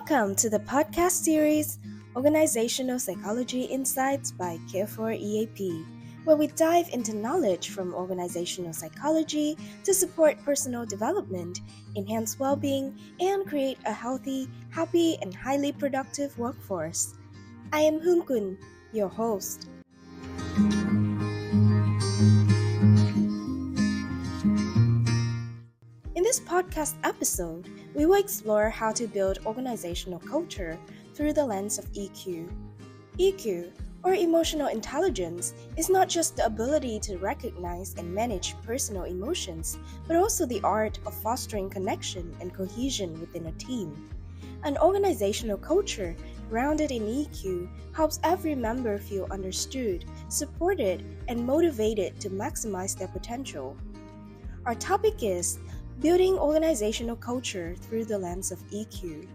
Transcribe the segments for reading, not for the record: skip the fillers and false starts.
Welcome to the podcast series Organizational Psychology Insights by CareFor EAP, where we dive into knowledge from organizational psychology to support personal development, enhance well-being, and create a healthy, happy, and highly productive workforce. I am Hoon Kun, your host. In this podcast episode, we will explore how to build organizational culture through the lens of EQ. EQ, or emotional intelligence, is not just the ability to recognize and manage personal emotions, but also the art of fostering connection and cohesion within a team. An organizational culture grounded in EQ helps every member feel understood, supported, and motivated to maximize their potential. Our topic is Building Organizational Culture Through the Lens of EQ.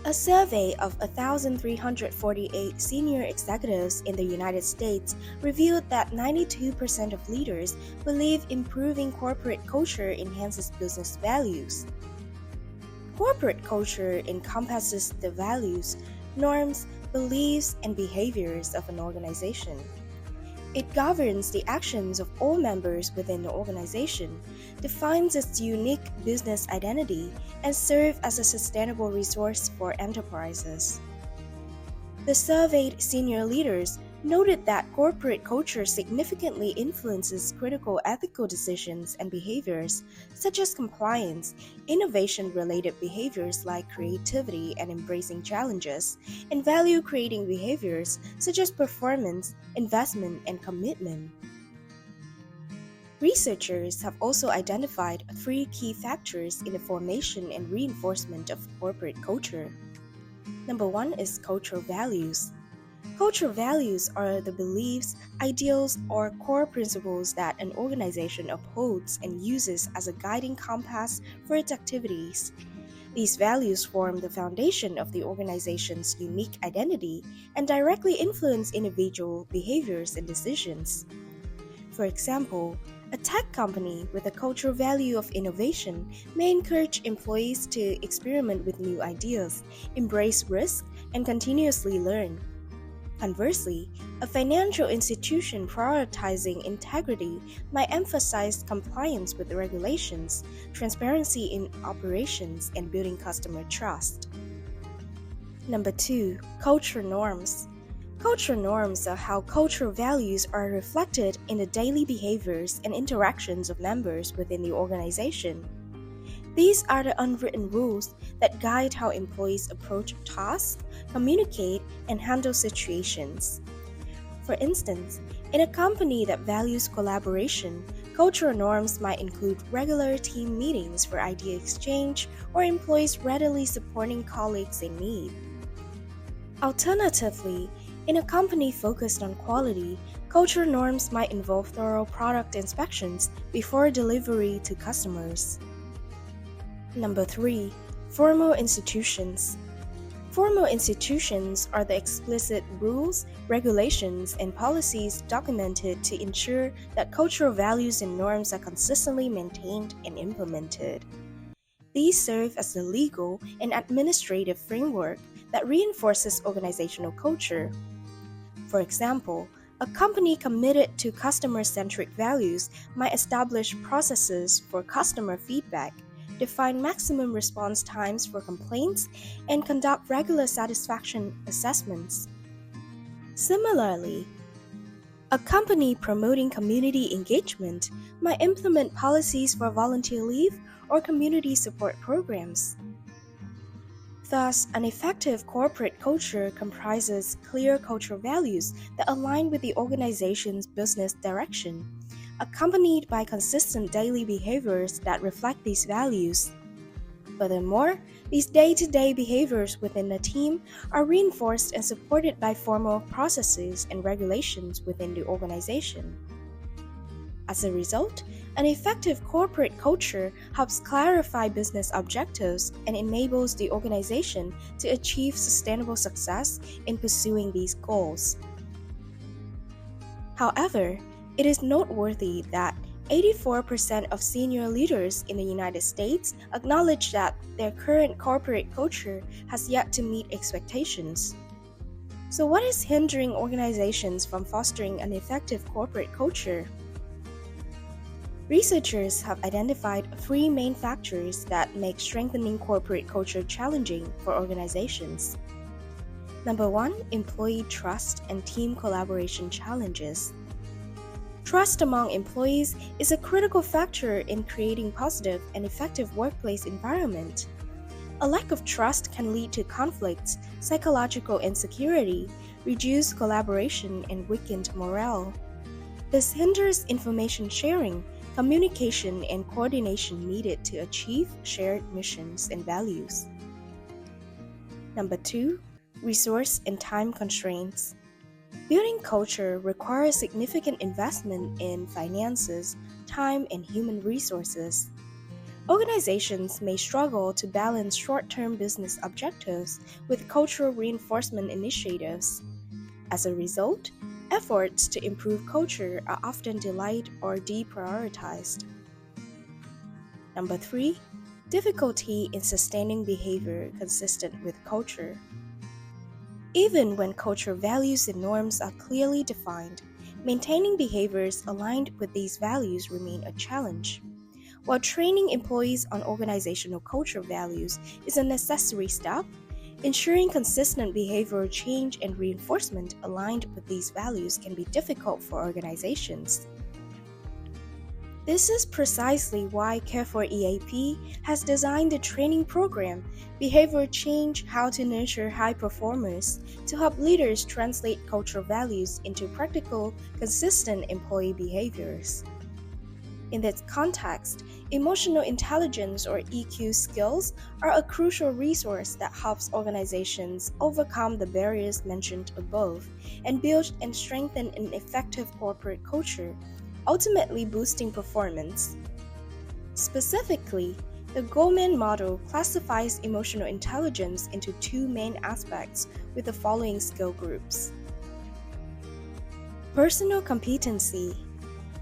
A survey of 1,348 senior executives in the United States revealed that 92% of leaders believe improving corporate culture enhances business values. Corporate culture encompasses the values, norms, beliefs, and behaviors of an organization. It governs the actions of all members within the organization, defines its unique business identity, and serves as a sustainable resource for enterprises. The surveyed senior leaders noted that corporate culture significantly influences critical ethical decisions and behaviors, such as compliance, innovation-related behaviors like creativity and embracing challenges, and value-creating behaviors such as performance, investment, and commitment. Researchers have also identified 3 key factors in the formation and reinforcement of corporate culture. Number 1 is cultural values. Cultural values are the beliefs, ideals, or core principles that an organization upholds and uses as a guiding compass for its activities. These values form the foundation of the organization's unique identity and directly influence individual behaviors and decisions. For example, a tech company with a cultural value of innovation may encourage employees to experiment with new ideas, embrace risk, and continuously learn. Conversely, a financial institution prioritizing integrity might emphasize compliance with regulations, transparency in operations, and building customer trust. Number 2, cultural norms. Cultural norms are how cultural values are reflected in the daily behaviors and interactions of members within the organization. These are the unwritten rules that guide how employees approach tasks, communicate, and handle situations. For instance, in a company that values collaboration, cultural norms might include regular team meetings for idea exchange or employees readily supporting colleagues in need. Alternatively, in a company focused on quality, cultural norms might involve thorough product inspections before delivery to customers. Number 3, formal institutions. Formal institutions are the explicit rules, regulations, and policies documented to ensure that cultural values and norms are consistently maintained and implemented. These serve as the legal and administrative framework that reinforces organizational culture. For example, a company committed to customer-centric values might establish processes for customer feedback, define maximum response times for complaints, and conduct regular satisfaction assessments. Similarly, a company promoting community engagement might implement policies for volunteer leave or community support programs. Thus, an effective corporate culture comprises clear cultural values that align with the organization's business direction, accompanied by consistent daily behaviors that reflect these values. Furthermore, these day-to-day behaviors within the team are reinforced and supported by formal processes and regulations within the organization. As a result, an effective corporate culture helps clarify business objectives and enables the organization to achieve sustainable success in pursuing these goals. However, it is noteworthy that 84% of senior leaders in the United States acknowledge that their current corporate culture has yet to meet expectations. So, what is hindering organizations from fostering an effective corporate culture? Researchers have identified three main factors that make strengthening corporate culture challenging for organizations. Number one, employee trust and team collaboration challenges. Trust among employees is a critical factor in creating positive and effective workplace environment. A lack of trust can lead to conflicts, psychological insecurity, reduced collaboration, and weakened morale. This hinders information sharing, communication, and coordination needed to achieve shared missions and values. Number two, resource and time constraints. Building culture requires significant investment in finances, time, and human resources. Organizations may struggle to balance short-term business objectives with cultural reinforcement initiatives. As a result, efforts to improve culture are often delayed or deprioritized. Number three, difficulty in sustaining behavior consistent with culture. Even when cultural values and norms are clearly defined, maintaining behaviors aligned with these values remain a challenge. While training employees on organizational culture values is a necessary step, ensuring consistent behavioral change and reinforcement aligned with these values can be difficult for organizations. This is precisely why CareFor EAP has designed the training program, Behavior Change: How to Nurture High Performers, to help leaders translate cultural values into practical, consistent employee behaviors. In this context, emotional intelligence or EQ skills are a crucial resource that helps organizations overcome the barriers mentioned above and build and strengthen an effective corporate culture, ultimately boosting performance. Specifically, the Goleman model classifies emotional intelligence into two main aspects with the following skill groups. Personal competency.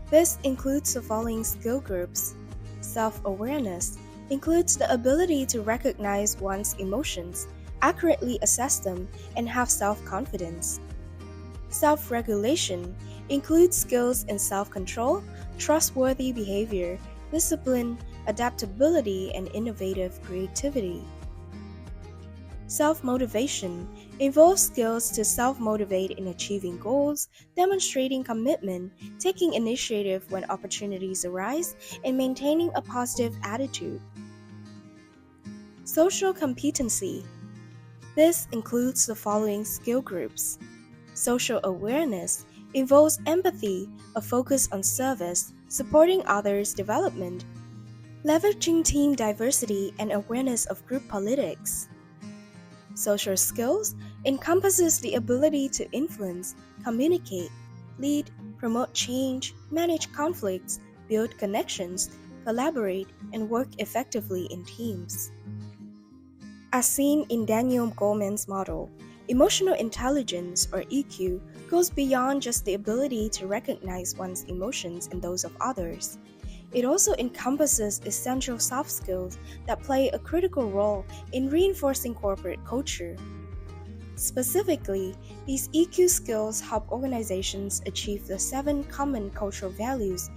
This includes the following skill groups. Self-awareness includes the ability to recognize one's emotions, accurately assess them, and have self-confidence. Self-regulation includes skills in self-control, trustworthy behavior, discipline, adaptability, and innovative creativity. Self-motivation involves skills to self-motivate in achieving goals, demonstrating commitment, taking initiative when opportunities arise, and maintaining a positive attitude. Social competency. This includes the following skill groups. Social awareness involves empathy, a focus on service, supporting others' development, leveraging team diversity, and awareness of group politics. Social skills encompasses the ability to influence, communicate, lead, promote change, manage conflicts, build connections, collaborate, and work effectively in teams. As seen in Daniel Goleman's model, emotional intelligence, or EQ, goes beyond just the ability to recognize one's emotions and those of others. It also encompasses essential soft skills that play a critical role in reinforcing corporate culture. Specifically, these EQ skills help organizations achieve the 7 common cultural values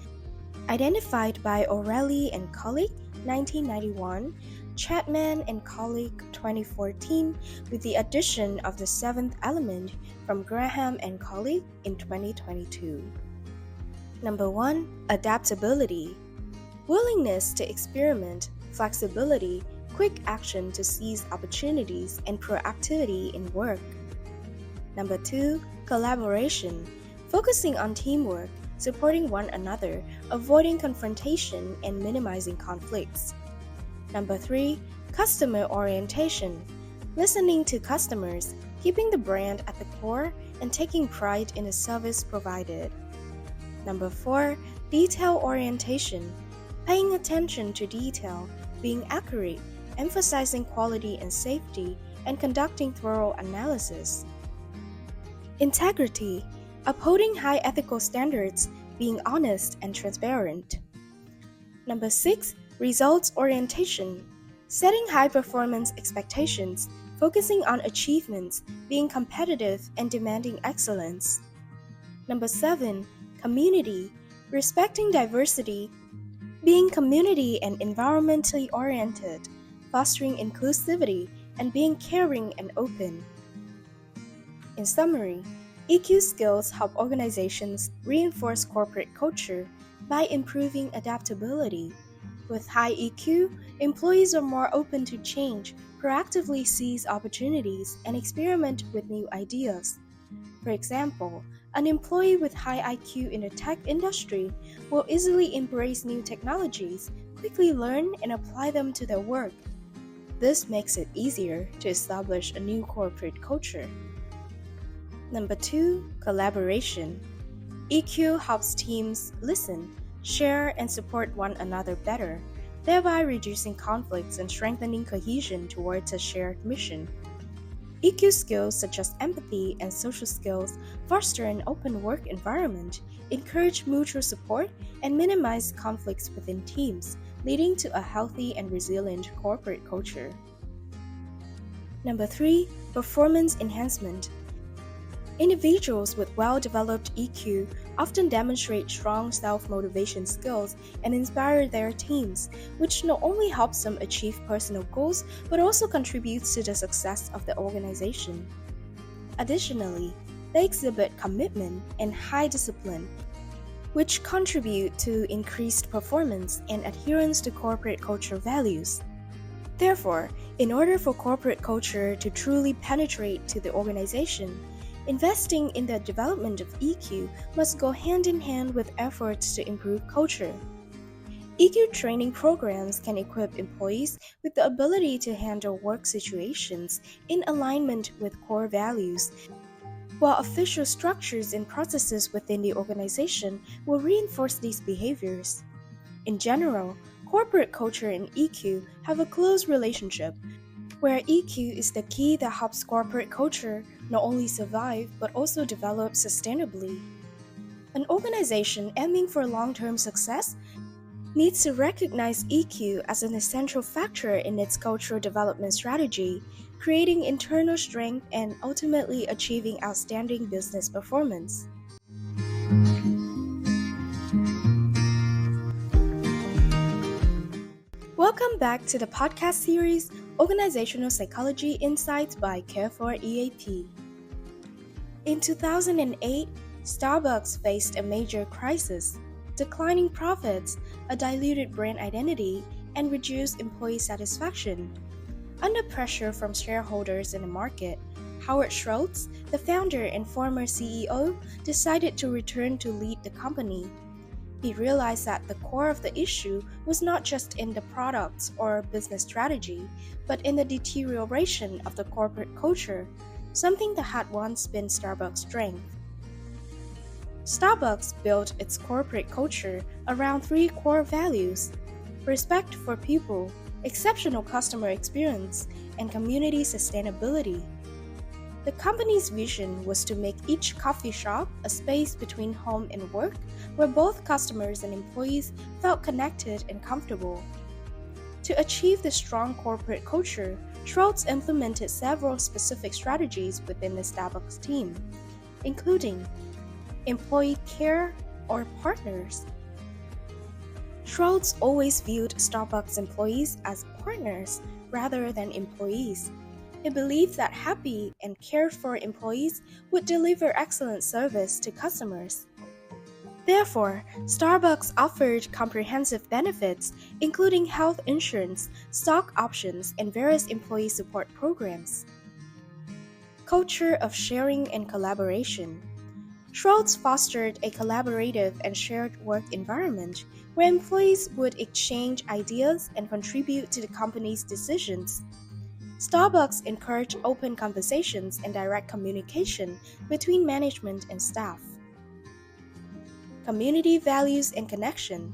identified by O'Reilly and colleague 1991, Chapman and colleague 2014, with the addition of the 7th element from Graham and colleague in 2022. Number 1. Adaptability. Willingness to experiment, flexibility, quick action to seize opportunities, and proactivity in work. Number 2. Collaboration. Focusing on teamwork, supporting one another, avoiding confrontation, and minimizing conflicts. Number 3. Customer orientation. Listening to customers, keeping the brand at the core, and taking pride in the service provided. Number 4. Detail orientation. Paying attention to detail, being accurate, emphasizing quality and safety, and conducting thorough analysis. Integrity. Upholding high ethical standards, being honest and transparent. Number 6, results orientation. Setting high performance expectations, focusing on achievements, being competitive and demanding excellence. Number 7, community. Respecting diversity, being community and environmentally oriented, fostering inclusivity, and being caring and open. In summary, EQ skills help organizations reinforce corporate culture by improving adaptability. With high EQ, employees are more open to change, proactively seize opportunities, and experiment with new ideas. For example, an employee with high IQ in the tech industry will easily embrace new technologies, quickly learn and apply them to their work. This makes it easier to establish a new corporate culture. Number 2, collaboration. EQ helps teams listen, share, and support one another better, thereby reducing conflicts and strengthening cohesion towards a shared mission. EQ skills such as empathy and social skills foster an open work environment, encourage mutual support, and minimize conflicts within teams, leading to a healthy and resilient corporate culture. Number 3, performance enhancement. Individuals with well-developed EQ often demonstrate strong self-motivation skills and inspire their teams, which not only helps them achieve personal goals but also contributes to the success of the organization. Additionally, they exhibit commitment and high discipline, which contribute to increased performance and adherence to corporate culture values. Therefore, in order for corporate culture to truly penetrate to the organization, investing in the development of EQ must go hand in hand with efforts to improve culture. EQ training programs can equip employees with the ability to handle work situations in alignment with core values, while official structures and processes within the organization will reinforce these behaviors. In general, corporate culture and EQ have a close relationship, where EQ is the key that helps corporate culture not only survive but also develop sustainably. An organization aiming for long-term success needs to recognize EQ as an essential factor in its cultural development strategy, creating internal strength and ultimately achieving outstanding business performance. Welcome back to the podcast series Organizational Psychology Insights by CareFor EAP. In 2008, Starbucks faced a major crisis: declining profits, a diluted brand identity, and reduced employee satisfaction. Under pressure from shareholders in the market, Howard Schultz, the founder and former CEO, decided to return to lead the company. He realized that the core of the issue was not just in the products or business strategy, but in the deterioration of the corporate culture, something that had once been Starbucks' strength. Starbucks built its corporate culture around 3 core values: respect for people, exceptional customer experience, and community sustainability. The company's vision was to make each coffee shop a space between home and work where both customers and employees felt connected and comfortable. To achieve this strong corporate culture, Schultz implemented several specific strategies within the Starbucks team, including employee care or partners. Schultz always viewed Starbucks employees as partners rather than employees. He believed that happy and cared-for employees would deliver excellent service to customers. Therefore, Starbucks offered comprehensive benefits, including health insurance, stock options, and various employee support programs. Culture of sharing and collaboration. Schultz fostered a collaborative and shared work environment where employees would exchange ideas and contribute to the company's decisions. Starbucks encouraged open conversations and direct communication between management and staff. Community values and connection.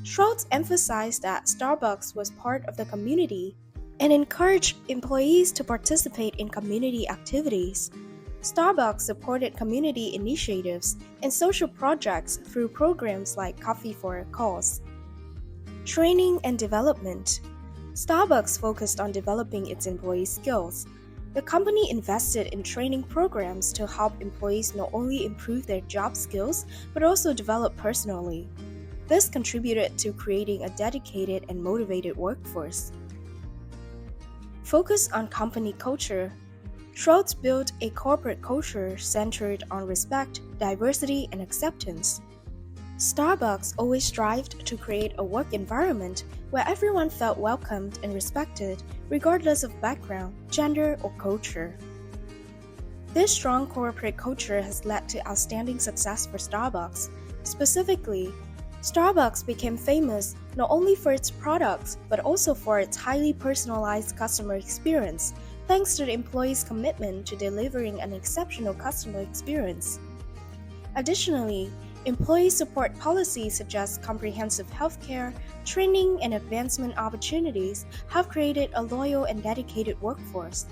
Schultz emphasized that Starbucks was part of the community and encouraged employees to participate in community activities. Starbucks supported community initiatives and social projects through programs like Coffee for a Cause. Training and development. Starbucks focused on developing its employee skills. The company invested in training programs to help employees not only improve their job skills but also develop personally. This contributed to creating a dedicated and motivated workforce. Focus on company culture. Schultz built a corporate culture centered on respect, diversity, and acceptance. Starbucks always strived to create a work environment where everyone felt welcomed and respected, regardless of background, gender, or culture. This strong corporate culture has led to outstanding success for Starbucks. Specifically, Starbucks became famous not only for its products but also for its highly personalized customer experience, thanks to the employees' commitment to delivering an exceptional customer experience. Additionally, employee support policies such as comprehensive healthcare, training, and advancement opportunities have created a loyal and dedicated workforce.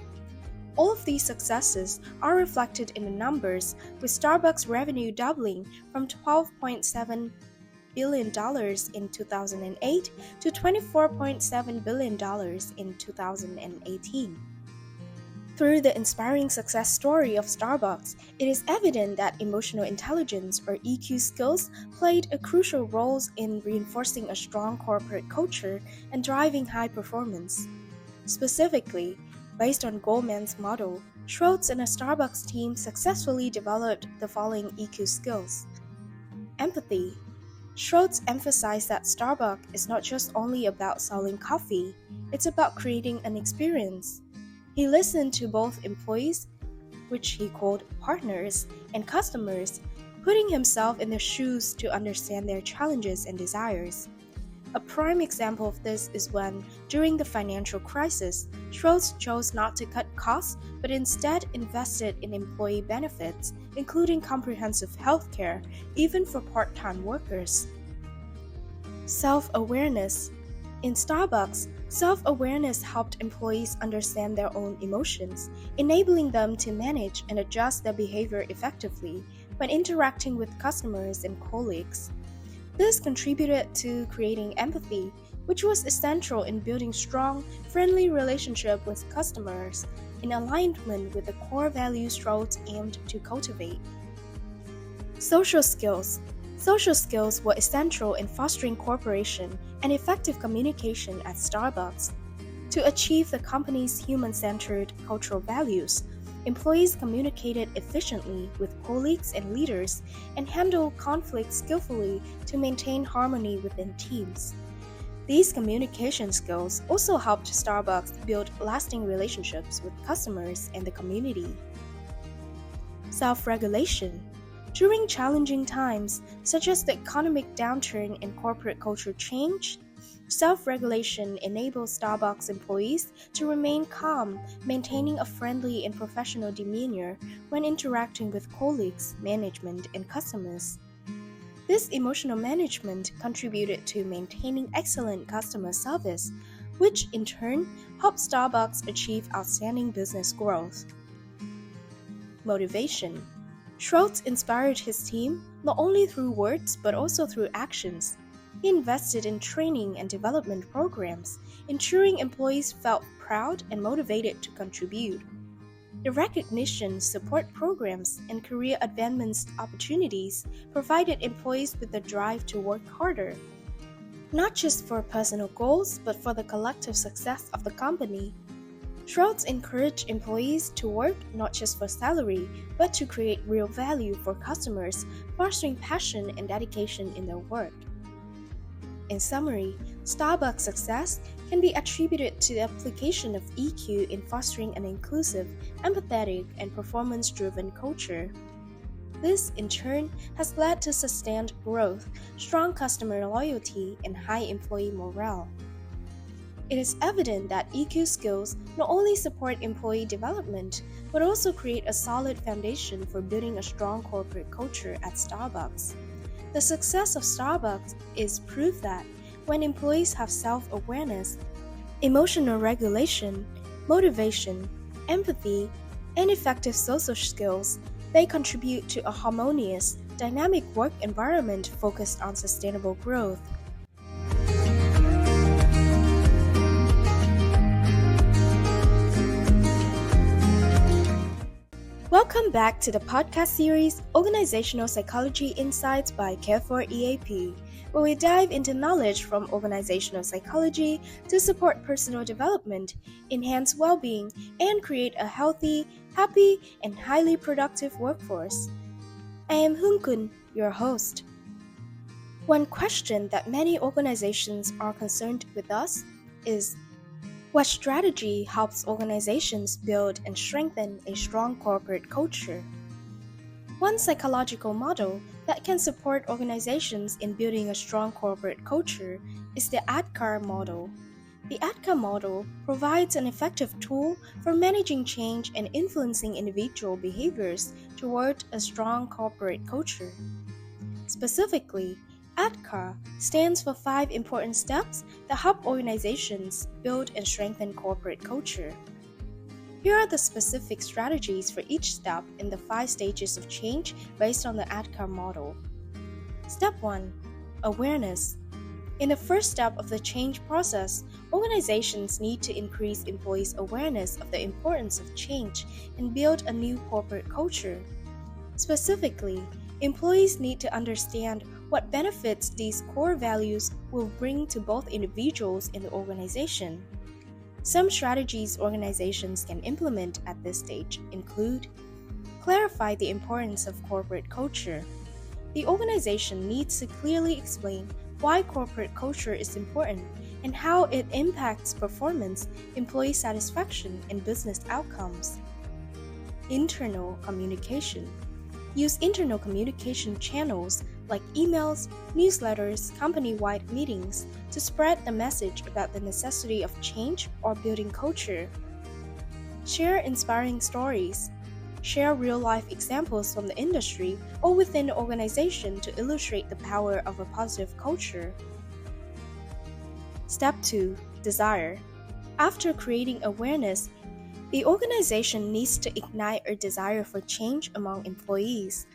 All of these successes are reflected in the numbers, with Starbucks revenue doubling from $12.7 billion in 2008 to $24.7 billion in 2018. Through the inspiring success story of Starbucks, it is evident that emotional intelligence or EQ skills played a crucial role in reinforcing a strong corporate culture and driving high performance. Specifically, based on Goldman's model, Schultz and a Starbucks team successfully developed the following EQ skills. Empathy. Schultz emphasized that Starbucks is not just only about selling coffee, it's about creating an experience. He listened to both employees, which he called partners, and customers, putting himself in their shoes to understand their challenges and desires. A prime example of this is when, during the financial crisis, Schultz chose not to cut costs but instead invested in employee benefits, including comprehensive health care, even for part-time workers. Self-awareness. In Starbucks, self-awareness helped employees understand their own emotions, enabling them to manage and adjust their behavior effectively when interacting with customers and colleagues. This contributed to creating empathy, which was essential in building strong, friendly relationships with customers, in alignment with the core values Schultz aimed to cultivate. Social skills. Social skills were essential in fostering cooperation and effective communication at Starbucks. To achieve the company's human-centered cultural values, employees communicated efficiently with colleagues and leaders and handled conflicts skillfully to maintain harmony within teams. These communication skills also helped Starbucks build lasting relationships with customers and the community. Self-regulation. During challenging times, such as the economic downturn and corporate culture change, self-regulation enables Starbucks employees to remain calm, maintaining a friendly and professional demeanor when interacting with colleagues, management, and customers. This emotional management contributed to maintaining excellent customer service, which in turn helped Starbucks achieve outstanding business growth. Motivation. Schultz inspired his team not only through words but also through actions. He invested in training and development programs, ensuring employees felt proud and motivated to contribute. The recognition, support programs, and career advancement opportunities provided employees with the drive to work harder, not just for personal goals but for the collective success of the company. Schultz encouraged employees to work not just for salary, but to create real value for customers, fostering passion and dedication in their work. In summary, Starbucks' success can be attributed to the application of EQ in fostering an inclusive, empathetic, and performance-driven culture. This, in turn, has led to sustained growth, strong customer loyalty, and high employee morale. It is evident that EQ skills not only support employee development, but also create a solid foundation for building a strong corporate culture at Starbucks. The success of Starbucks is proof that when employees have self-awareness, emotional regulation, motivation, empathy, and effective social skills, they contribute to a harmonious, dynamic work environment focused on sustainable growth. Welcome back to the podcast series Organizational Psychology Insights by CareFor EAP, where we dive into knowledge from organizational psychology to support personal development, enhance well-being, and create a healthy, happy, and highly productive workforce. I am Hoon Kun, your host. One question that many organizations are concerned with us is, what strategy helps organizations build and strengthen a strong corporate culture? One psychological model that can support organizations in building a strong corporate culture is the ADKAR model. The ADKAR model provides an effective tool for managing change and influencing individual behaviors toward a strong corporate culture. Specifically, ADKAR stands for 5 important steps that help organizations build and strengthen corporate culture. Here are the specific strategies for each step in the 5 stages of change based on the ADKAR model. Step 1. Awareness. In the first step of the change process, organizations need to increase employees' awareness of the importance of change and build a new corporate culture. Specifically, employees need to understand what benefits these core values will bring to both individuals and the organization. Some strategies organizations can implement at this stage include: clarify the importance of corporate culture. The organization needs to clearly explain why corporate culture is important and how it impacts performance, employee satisfaction, and business outcomes. Internal communication. Use internal communication channels like emails, newsletters, company-wide meetings to spread the message about the necessity of change or building culture. Share inspiring stories. Share real-life examples from the industry or within the organization to illustrate the power of a positive culture. Step 2. Desire. After creating awareness, the organization needs to ignite a desire for change among employees.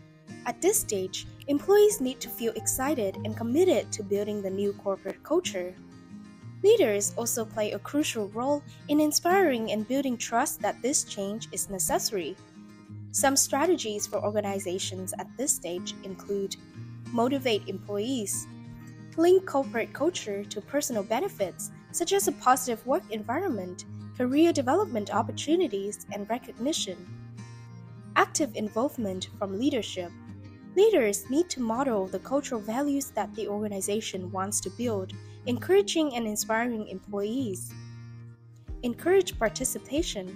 At this stage, employees need to feel excited and committed to building the new corporate culture. Leaders also play a crucial role in inspiring and building trust that this change is necessary. Some strategies for organizations at this stage include: motivate employees, link corporate culture to personal benefits such as a positive work environment, career development opportunities, and recognition. Active involvement from leadership. Leaders need to model the cultural values that the organization wants to build, encouraging and inspiring employees. Encourage participation.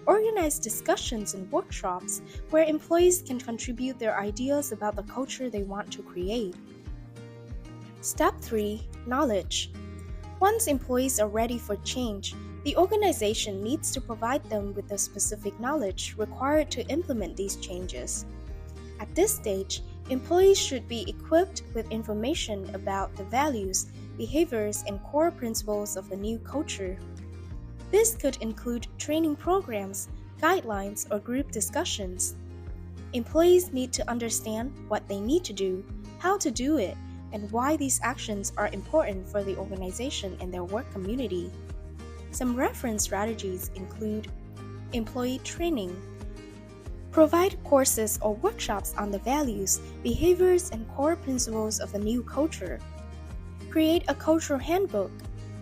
Organize discussions and workshops where employees can contribute their ideas about the culture they want to create. Step 3. Knowledge. Once employees are ready for change, the organization needs to provide them with the specific knowledge required to implement these changes. At this stage, employees should be equipped with information about the values, behaviors, and core principles of the new culture. This could include training programs, guidelines, or group discussions. Employees need to understand what they need to do, how to do it, and why these actions are important for the organization and their work community. Some reference strategies include: employee training. Provide courses or workshops on the values, behaviors, and core principles of the new culture. Create a cultural handbook.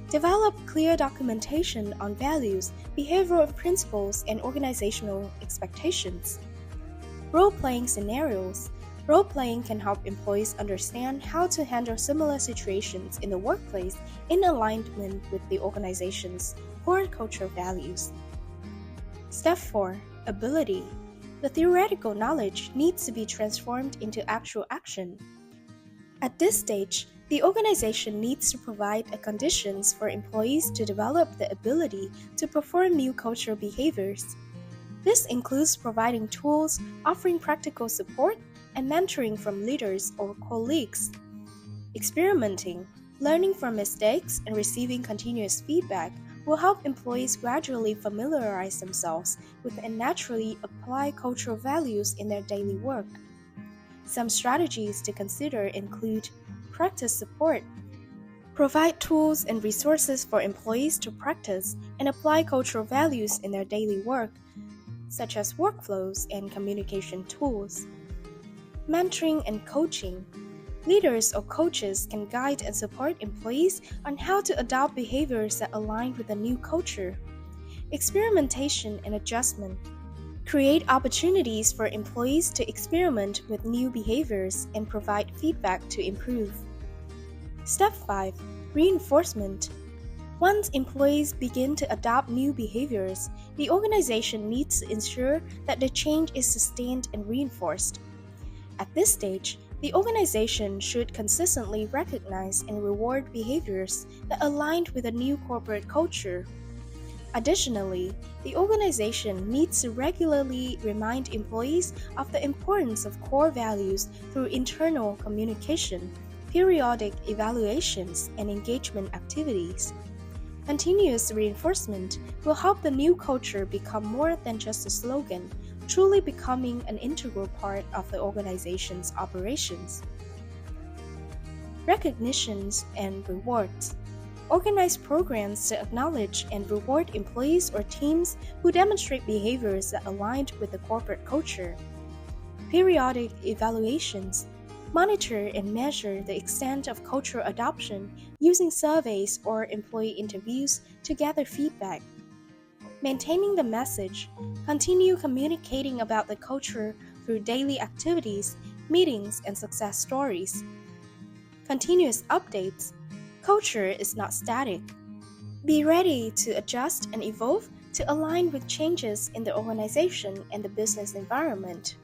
Develop clear documentation on values, behavioral principles, and organizational expectations. Role-playing scenarios. Role-playing can help employees understand how to handle similar situations in the workplace in alignment with the organization's core cultural values. Step 4. Ability. The theoretical knowledge needs to be transformed into actual action. At this stage, the organization needs to provide the conditions for employees to develop the ability to perform new cultural behaviors. This includes providing tools, offering practical support, and mentoring from leaders or colleagues. Experimenting, learning from mistakes, and receiving continuous feedback will help employees gradually familiarize themselves with and naturally apply cultural values in their daily work. Some strategies to consider include practice support. Provide tools and resources for employees to practice and apply cultural values in their daily work, such as workflows and communication tools. Mentoring and coaching. Leaders or coaches can guide and support employees on how to adopt behaviors that align with the new culture. Experimentation and adjustment. Create opportunities for employees to experiment with new behaviors and provide feedback to improve. Step 5. Reinforcement. Once employees begin to adopt new behaviors, the organization needs to ensure that the change is sustained and reinforced. At this stage, the organization should consistently recognize and reward behaviors that aligned with a new corporate culture. Additionally, the organization needs to regularly remind employees of the importance of core values through internal communication, periodic evaluations, and engagement activities. Continuous reinforcement will help the new culture become more than just a slogan, truly becoming an integral part of the organization's operations. Recognitions and rewards. Organize programs to acknowledge and reward employees or teams who demonstrate behaviors that align with the corporate culture. Periodic evaluations. Monitor and measure the extent of cultural adoption using surveys or employee interviews to gather feedback. Maintaining the message. Continue communicating about the culture through daily activities, meetings, and success stories. Continuous updates. Culture is not static. Be ready to adjust and evolve to align with changes in the organization and the business environment.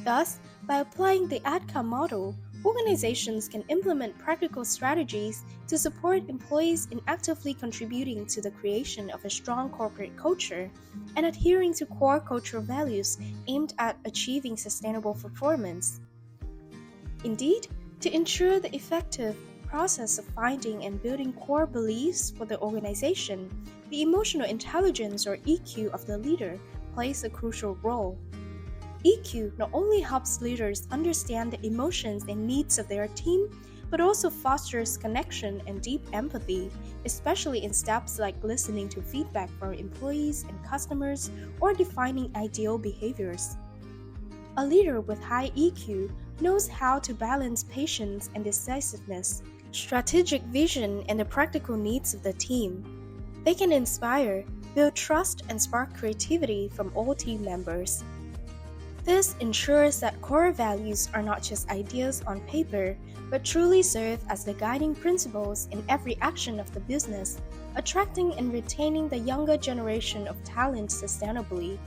Thus, by applying the outcome model, organizations can implement practical strategies to support employees in actively contributing to the creation of a strong corporate culture and adhering to core cultural values aimed at achieving sustainable performance. Indeed, to ensure the effective process of finding and building core beliefs for the organization, the emotional intelligence or EQ of the leader plays a crucial role. EQ not only helps leaders understand the emotions and needs of their team, but also fosters connection and deep empathy, especially in steps like listening to feedback from employees and customers or defining ideal behaviors. A leader with high EQ knows how to balance patience and decisiveness, strategic vision, and the practical needs of the team. They can inspire, build trust, and spark creativity from all team members. This ensures that core values are not just ideas on paper, but truly serve as the guiding principles in every action of the business, attracting and retaining the younger generation of talent sustainably.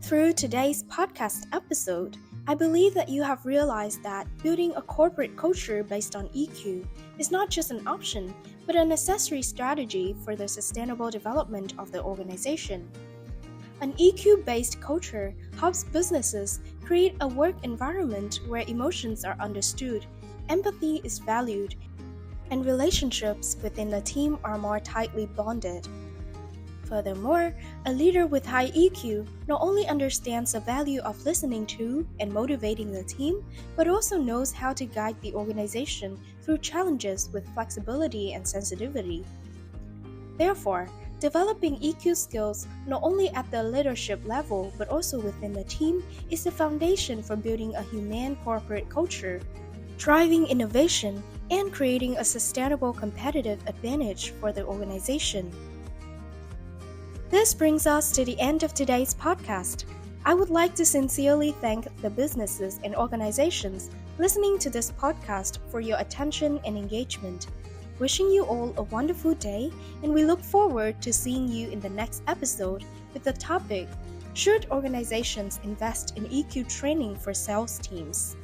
Through today's podcast episode, I believe that you have realized that building a corporate culture based on EQ is not just an option, but a necessary strategy for the sustainable development of the organization. An EQ-based culture helps businesses create a work environment where emotions are understood, empathy is valued, and relationships within the team are more tightly bonded. Furthermore, a leader with high EQ not only understands the value of listening to and motivating the team, but also knows how to guide the organization through challenges with flexibility and sensitivity. Therefore, developing EQ skills not only at the leadership level but also within the team is the foundation for building a humane corporate culture, driving innovation, and creating a sustainable competitive advantage for the organization. This brings us to the end of today's podcast. I would like to sincerely thank the businesses and organizations listening to this podcast for your attention and engagement. Wishing you all a wonderful day, and we look forward to seeing you in the next episode with the topic, Should Organizations Invest in EQ Training for Sales Teams?